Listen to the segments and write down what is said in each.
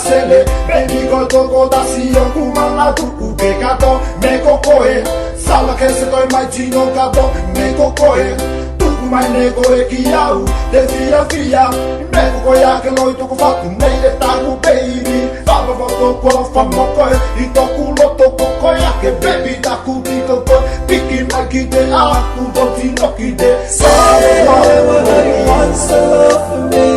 sele Baby ko toko da siyo kumana tuku pekato Me kokoe Sala que se toi mai tino kato Me kokoe Tuku mai nego e kiau De fia fia Me kokoe ake loi tuku fatu Nei de taku baby Fala voto kola fama koe I toku loto kokoe ake baby taku tiko koe Piki mai ki te aku Doti no ki te Say what you want so love for me.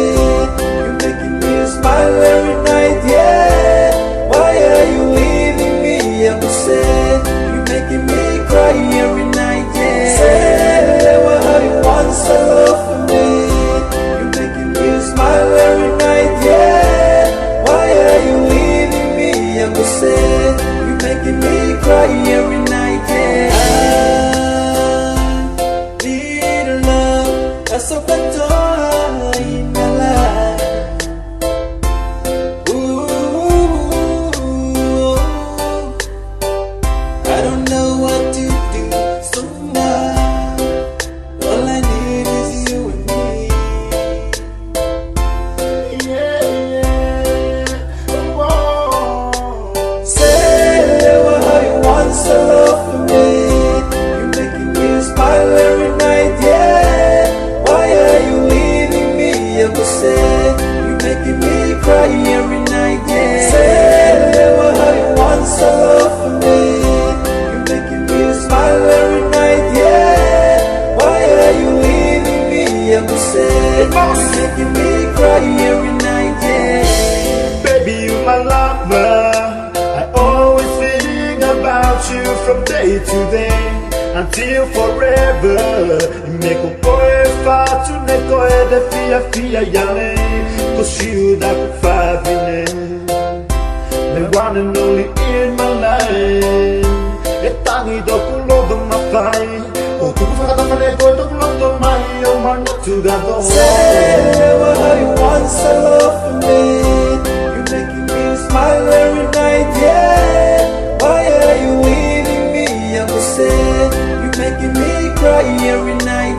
You're making me smile every night, yeah. Why are you leaving me? I'm sad. You're making me cry every night, yeah. Say what you want so love for me. You're making me smile every night, yeah. Why are you leaving me? I'm sad. You're making me cry every night, yeah. So in my life. Ooh, I don't know what to do so much. All I need is you and me. Yeah. Whoa. Say what you want so love for me. You're making me smile every night, yeah. You're making me cry every night, yeah. Say what you want so love for me. You're making me smile every night, yeah. Why are you leaving me? I'm sad. You're making me cry every night, yeah. Baby, you my lover. I always think about you from day to day until forever. You make a boy far to neko e de fia yale. Cause you da kufavine. The one and only in my life. E tangi do kulo do mafai. O tu fata fane ko do kulo do mai. O man to gado. Say what you want so love for me. You're making me smile every night, yeah. Why are you leaving me? I'm sad. You're making me cry every night.